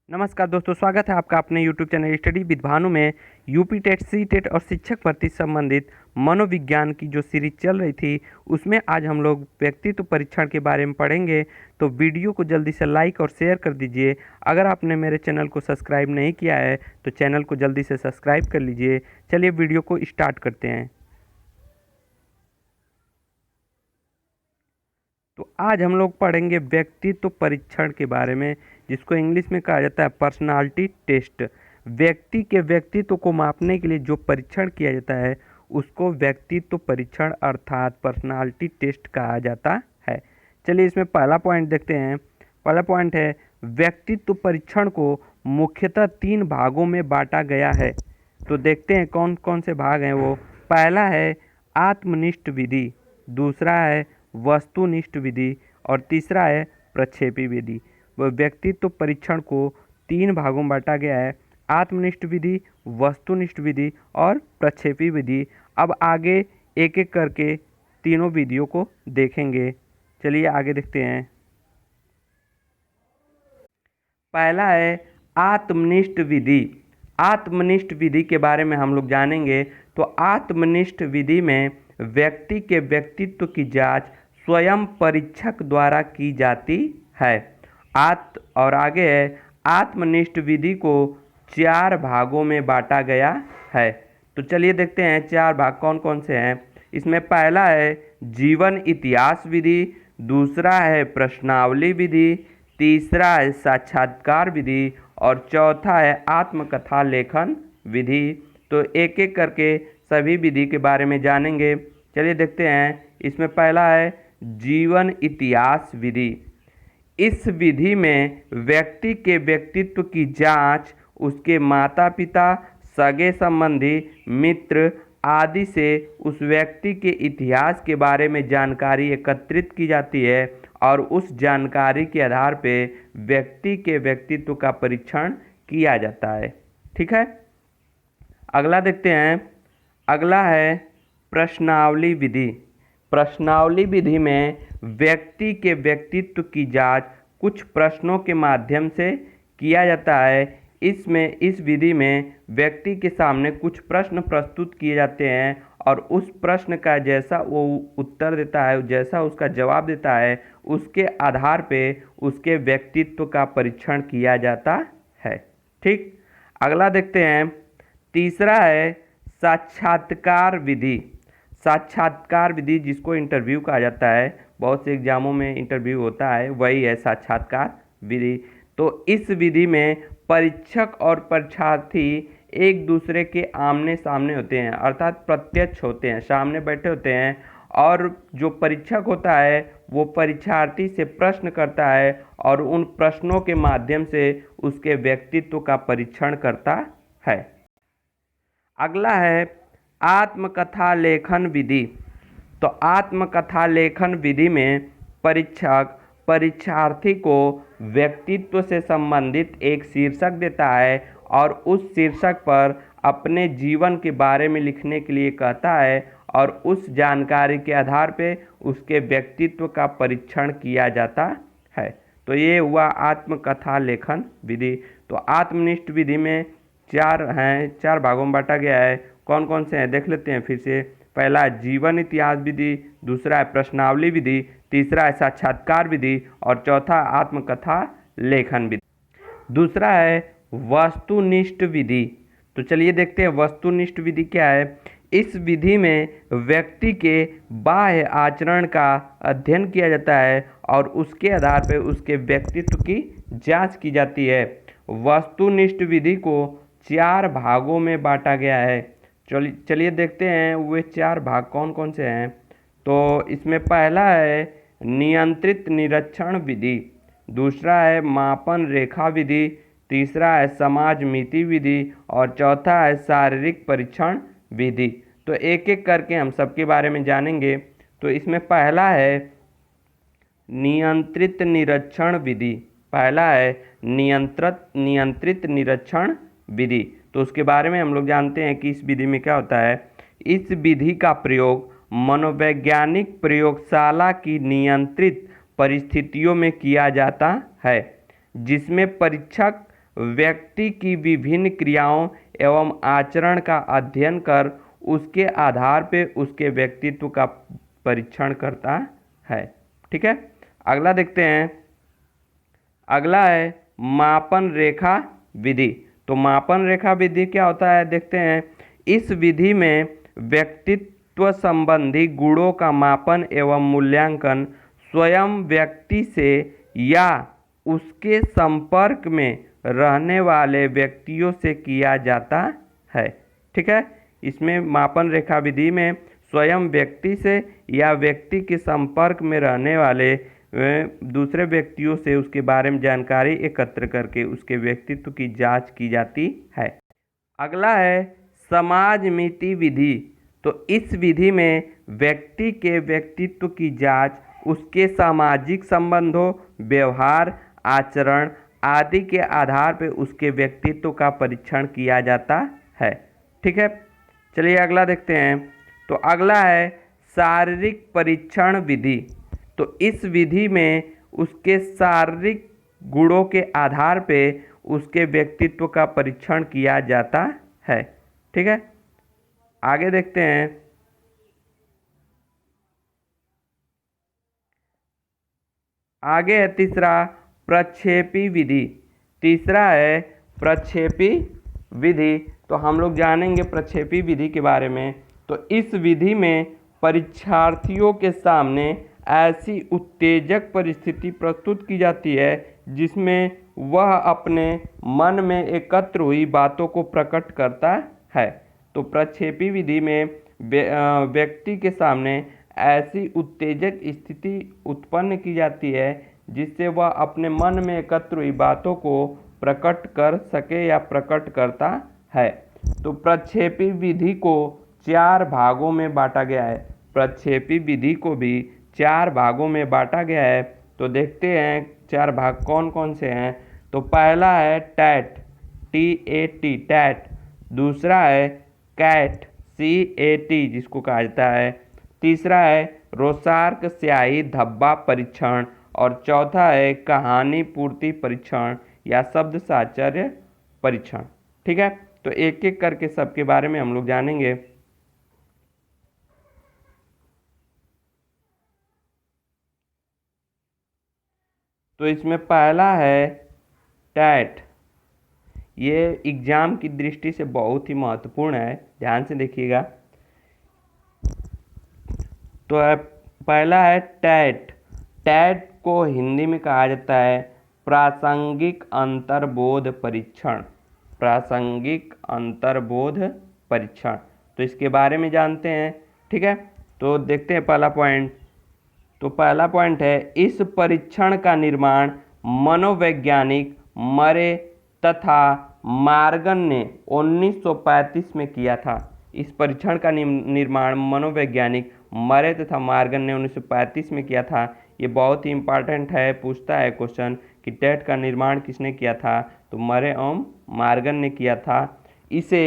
नमस्कार दोस्तों, स्वागत है आपका अपने YouTube channel study with Bhanu में। यूपी टेट, सी टेट और शिक्षक भर्ती संबंधित मनोविज्ञान की जो सीरीज चल रही थी उसमें आज हम लोग व्यक्तित्व परीक्षण के बारे में पढ़ेंगे। तो वीडियो को जल्दी से लाइक और शेयर कर दीजिए। अगर आपने मेरे चैनल को सब्सक्राइब नहीं किया है तो चैनल को जल्दी से सब्सक्राइब कर लीजिए। चलिए वीडियो को स्टार्ट करते हैं। तो आज हम लोग पढ़ेंगे व्यक्तित्व परीक्षण के बारे में, जिसको इंग्लिश में कहा जाता है पर्सनालिटी टेस्ट। व्यक्ति के व्यक्तित्व को मापने के लिए जो परीक्षण किया जाता है उसको व्यक्तित्व परीक्षण अर्थात पर्सनालिटी टेस्ट कहा जाता है। चलिए इसमें पहला पॉइंट देखते हैं। पहला पॉइंट है व्यक्तित्व परीक्षण को मुख्यतः 3 भागों में बांटा गया है। तो देखते हैं कौन कौन से भाग हैं वो। पहला है आत्मनिष्ठ विधि, दूसरा है वस्तुनिष्ठ विधि और तीसरा है प्रक्षेपी विधि। व्यक्तित्व परीक्षण को 3 भागों में बांटा गया है, आत्मनिष्ठ विधि, वस्तुनिष्ठ विधि और प्रक्षेपी विधि। अब आगे एक एक करके तीनों विधियों को देखेंगे। चलिए आगे देखते हैं। पहला है आत्मनिष्ठ विधि। आत्मनिष्ठ विधि के बारे में हम लोग जानेंगे। तो आत्मनिष्ठ विधि में व्यक्ति के व्यक्तित्व की जांच स्वयं परीक्षक द्वारा की जाती है। और आगे है आत्मनिष्ठ विधि को 4 भागों में बांटा गया है। तो चलिए देखते हैं 4 भाग कौन कौन से हैं। इसमें पहला है जीवन इतिहास विधि, दूसरा है प्रश्नावली विधि, तीसरा है साक्षात्कार विधि और चौथा है आत्मकथा लेखन विधि। तो एक एक करके सभी विधि के बारे में जानेंगे। चलिए देखते हैं। इसमें पहला है जीवन इतिहास विधि। इस विधि में व्यक्ति के व्यक्तित्व की जांच उसके माता पिता, सगे संबंधी, मित्र आदि से उस व्यक्ति के इतिहास के बारे में जानकारी एकत्रित की जाती है और उस जानकारी के आधार पे व्यक्ति के व्यक्तित्व का परीक्षण किया जाता है। ठीक है, अगला देखते हैं। अगला है प्रश्नावली विधि। प्रश्नावली विधि में व्यक्ति के व्यक्तित्व की जांच कुछ प्रश्नों के माध्यम से किया जाता है। इस विधि में व्यक्ति के सामने कुछ प्रश्न प्रस्तुत किए जाते हैं और उस प्रश्न का जैसा वो उत्तर देता है, जैसा उसका जवाब देता है, उसके आधार पे उसके व्यक्तित्व का परीक्षण किया जाता है। ठीक, अगला देखते हैं। तीसरा है साक्षात्कार विधि। साक्षात्कार विधि जिसको इंटरव्यू कहा जाता है, बहुत से एग्जामों में इंटरव्यू होता है, वही है साक्षात्कार विधि। तो इस विधि में परीक्षक और परीक्षार्थी एक दूसरे के आमने सामने होते हैं, अर्थात प्रत्यक्ष होते हैं, सामने बैठे होते हैं और जो परीक्षक होता है वो परीक्षार्थी से प्रश्न करता है और उन प्रश्नों के माध्यम से उसके व्यक्तित्व का परीक्षण करता है। अगला है आत्मकथा लेखन विधि। तो आत्मकथा लेखन विधि में परीक्षक परीक्षार्थी को व्यक्तित्व से संबंधित एक शीर्षक देता है और उस शीर्षक पर अपने जीवन के बारे में लिखने के लिए कहता है और उस जानकारी के आधार पर उसके व्यक्तित्व का परीक्षण किया जाता है। तो ये हुआ आत्मकथा लेखन विधि। तो आत्मनिष्ठ विधि में 4 भागों में बांटा गया है। कौन कौन से हैं देख लेते हैं फिर से। पहला है जीवन इतिहास विधि, दूसरा है प्रश्नावली विधि, तीसरा है साक्षात्कार विधि और चौथा आत्मकथा लेखन विधि। दूसरा है वस्तुनिष्ठ विधि। तो चलिए देखते हैं वस्तुनिष्ठ विधि क्या है। इस विधि में व्यक्ति के बाह्य आचरण का अध्ययन किया जाता है और उसके आधार पर उसके व्यक्तित्व की जांच की जाती है। वस्तुनिष्ठ विधि को 4 भागों में बांटा गया है। चलिए देखते हैं वे 4 भाग कौन कौन से हैं। तो इसमें पहला है नियंत्रित निरीक्षण विधि, दूसरा है मापन रेखा विधि, तीसरा है समाज मिति विधि और चौथा है शारीरिक परीक्षण विधि। तो एक एक करके हम सबके बारे में जानेंगे। तो इसमें पहला है नियंत्रित निरीक्षण विधि। पहला है नियंत्रित निरीक्षण विधि। तो उसके बारे में हम लोग जानते हैं कि इस विधि में क्या होता है। इस विधि का प्रयोग मनोवैज्ञानिक प्रयोगशाला की नियंत्रित परिस्थितियों में किया जाता है, जिसमें परीक्षक व्यक्ति की विभिन्न क्रियाओं एवं आचरण का अध्ययन कर उसके आधार पर उसके व्यक्तित्व का परीक्षण करता है। ठीक है, अगला देखते हैं। अगला है मापन रेखा विधि। तो मापन रेखा विधि क्या होता है देखते हैं। इस विधि में व्यक्तित्व संबंधी गुणों का मापन एवं मूल्यांकन स्वयं व्यक्ति से या उसके संपर्क में रहने वाले व्यक्तियों से किया जाता है। ठीक है, इसमें मापन रेखा विधि में स्वयं व्यक्ति से या व्यक्ति के संपर्क में रहने वाले दूसरे व्यक्तियों से उसके बारे में जानकारी एकत्र करके उसके व्यक्तित्व की जांच की जाती है। अगला है समाजमिति विधि। तो इस विधि में व्यक्ति के व्यक्तित्व की जांच उसके सामाजिक संबंधों, व्यवहार, आचरण आदि के आधार पर उसके व्यक्तित्व का परीक्षण किया जाता है। ठीक है, चलिए अगला देखते हैं। तो अगला है शारीरिक परीक्षण विधि। तो इस विधि में उसके शारीरिक गुणों के आधार पे उसके व्यक्तित्व का परीक्षण किया जाता है। ठीक है, आगे देखते हैं। आगे है तीसरा प्रक्षेपी विधि। तीसरा है प्रक्षेपी विधि। तो हम लोग जानेंगे प्रक्षेपी विधि के बारे में। तो इस विधि में परीक्षार्थियों के सामने ऐसी उत्तेजक परिस्थिति प्रस्तुत की जाती है जिसमें वह अपने मन में एकत्र हुई बातों को प्रकट करता है। तो प्रक्षेपी विधि में व्यक्ति के सामने ऐसी उत्तेजक स्थिति उत्पन्न की जाती है जिससे वह अपने मन में एकत्र हुई बातों को प्रकट कर सके या प्रकट करता है। तो प्रक्षेपी विधि को 4 भागों में बांटा गया है। प्रक्षेपी विधि को भी 4 भागों में बांटा गया है। तो देखते हैं 4 भाग कौन कौन से हैं। तो पहला है टैट, TAT टैट। दूसरा है कैट, CAT जिसको कहा जाता है। तीसरा है रोसार्क स्याही धब्बा परीक्षण। और चौथा है कहानी पूर्ति परीक्षण या शब्द साहचर्य परीक्षण। ठीक है, तो एक एक करके सबके बारे में हम लोग जानेंगे। तो इसमें पहला है टैट। ये एग्जाम की दृष्टि से बहुत ही महत्वपूर्ण है, ध्यान से देखिएगा। तो पहला है टैट। टैट को हिंदी में कहा जाता है प्रासंगिक अंतर्बोध परीक्षण। प्रासंगिक अंतर्बोध परीक्षण। तो इसके बारे में जानते हैं। ठीक है, तो देखते हैं पहला पॉइंट। तो पहला पॉइंट है इस परीक्षण का निर्माण मनोवैज्ञानिक मरे तथा मॉर्गन ने 1935 में किया था। इस परीक्षण का निर्माण मनोवैज्ञानिक मरे तथा मॉर्गन ने 1935 में किया था। ये बहुत ही इम्पॉर्टेंट है, पूछता है क्वेश्चन कि टैट का निर्माण किसने किया था। तो मरे एवं मॉर्गन ने किया था। इसे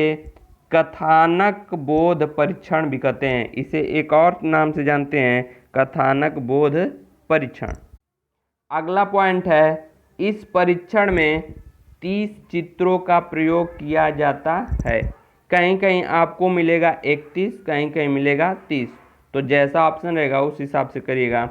कथानक बोध परीक्षण भी कहते हैं। इसे एक और नाम से जानते हैं, कथानक बोध परीक्षण। अगला पॉइंट है इस परीक्षण में 30 चित्रों का प्रयोग किया जाता है। कहीं कहीं आपको मिलेगा 31, कहीं कहीं मिलेगा 30। तो जैसा ऑप्शन रहेगा उस हिसाब से करिएगा।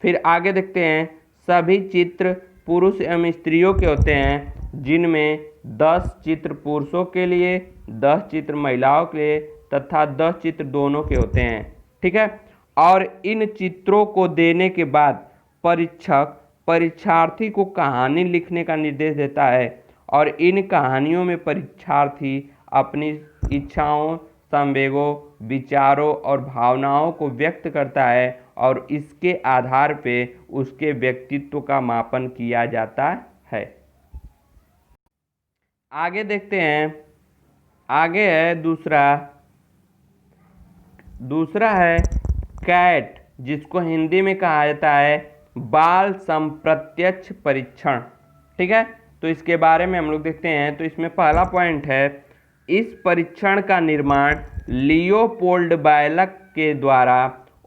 फिर आगे देखते हैं। सभी चित्र पुरुष एवं स्त्रियों के होते हैं, जिनमें 10 चित्र पुरुषों के लिए, 10 चित्र महिलाओं के लिए तथा 10 चित्र दोनों के होते हैं। ठीक है, और इन चित्रों को देने के बाद परीक्षक परीक्षार्थी को कहानी लिखने का निर्देश देता है और इन कहानियों में परीक्षार्थी अपनी इच्छाओं, संवेगों, विचारों और भावनाओं को व्यक्त करता है और इसके आधार पे उसके व्यक्तित्व का मापन किया जाता है। आगे देखते हैं। आगे है दूसरा है कैट, जिसको हिंदी में कहा जाता है बाल संप्रत्यक्ष परीक्षण। ठीक है, तो इसके बारे में हम लोग देखते हैं। तो इसमें पहला पॉइंट है इस परीक्षण का निर्माण लियोपोल्ड बायलक के द्वारा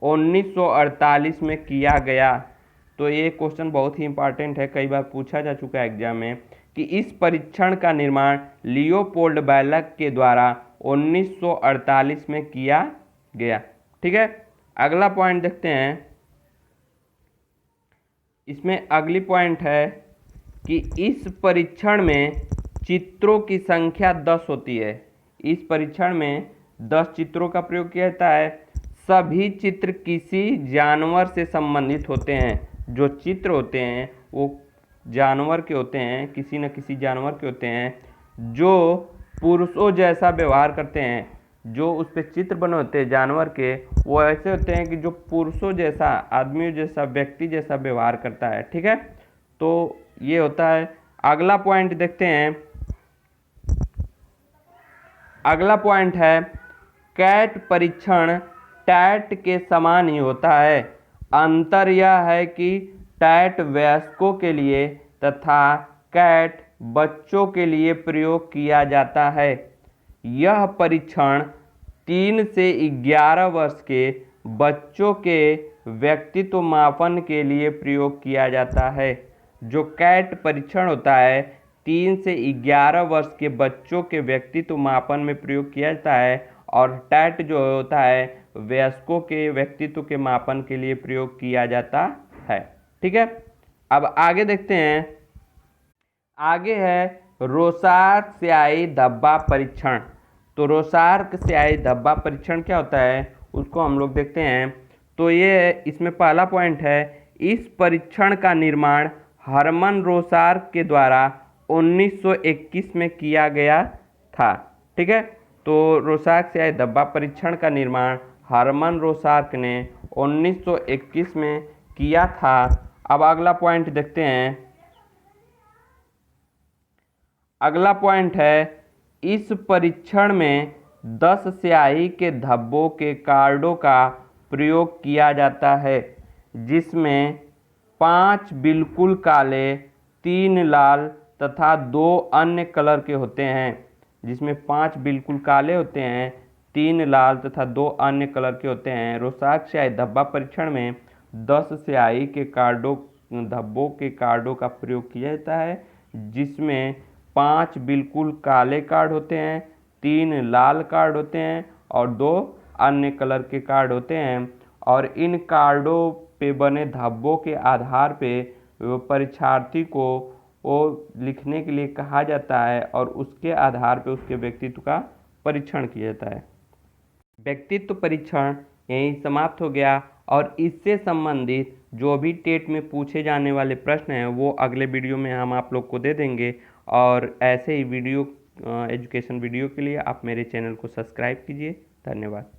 1948 में किया गया। तो ये क्वेश्चन बहुत ही इंपॉर्टेंट है, कई बार पूछा जा चुका है एग्जाम में कि इस परीक्षण का निर्माण लियोपोल्ड बैलक के द्वारा 1948 में किया गया। ठीक है, अगला पॉइंट देखते हैं। इसमें अगली पॉइंट है कि इस परीक्षण में चित्रों की संख्या 10 होती है। इस परीक्षण में 10 चित्रों का प्रयोग किया जाता है। सभी चित्र किसी जानवर से संबंधित होते हैं। जो चित्र होते हैं वो जानवर के होते हैं, किसी न किसी जानवर के होते हैं जो पुरुषों जैसा व्यवहार करते हैं। जो उस पर चित्र बने होते हैं जानवर के, वो ऐसे होते हैं कि जो पुरुषों जैसा, आदमियों जैसा, व्यक्ति जैसा व्यवहार करता है। ठीक है, तो ये होता है। अगला पॉइंट देखते हैं। अगला पॉइंट है कैट परीक्षण टैट के समान ही होता है। अंतर यह है कि टैट वयस्कों के लिए तथा कैट बच्चों के लिए प्रयोग किया जाता है। यह परीक्षण 3 से 11 वर्ष के बच्चों के व्यक्तित्व मापन के लिए प्रयोग किया जाता है। जो कैट परीक्षण होता है 3 से 11 वर्ष के बच्चों के व्यक्तित्व मापन में प्रयोग किया जाता है, और टैट जो होता है वयस्कों के व्यक्तित्व के मापन के लिए प्रयोग किया जाता है। ठीक है, अब आगे देखते हैं। आगे है रोसार्क स्याही धब्बा परीक्षण। तो रोसार्क स्याही धब्बा परीक्षण क्या होता है उसको हम लोग देखते हैं। तो ये इसमें पहला पॉइंट है, इस परीक्षण का निर्माण हरमन रोसार्क के द्वारा 1921 में किया गया था। ठीक है, तो रोसार्क स्याही धब्बा परीक्षण का निर्माण हरमन रोसार्क ने 1921 में किया था। अब अगला पॉइंट देखते हैं। अगला पॉइंट है, इस परीक्षण में 10 स्याही के धब्बों के कार्डों का प्रयोग किया जाता है, जिसमें 5 बिल्कुल काले, 3 लाल तथा 2 अन्य कलर के होते हैं। जिसमें 5 बिल्कुल काले होते हैं, 3 लाल तथा 2 अन्य कलर के होते हैं। रोसार्क स्याही धब्बा परीक्षण में 10 स्याही के कार्डों धब्बों के कार्डों का प्रयोग किया जाता है, जिसमें 5 बिल्कुल काले कार्ड होते हैं, 3 लाल कार्ड होते हैं और 2 अन्य कलर के कार्ड होते हैं। और इन कार्डों पे बने धब्बों के आधार पे परीक्षार्थी को वो लिखने के लिए कहा जाता है और उसके आधार पे उसके व्यक्तित्व का परीक्षण किया जाता है। व्यक्तित्व परीक्षण यहीं समाप्त हो गया, और इससे संबंधित जो भी टेट में पूछे जाने वाले प्रश्न हैं वो अगले वीडियो में हम आप लोग को दे देंगे। और ऐसे ही वीडियो एजुकेशन वीडियो के लिए आप मेरे चैनल को सब्सक्राइब कीजिए। धन्यवाद।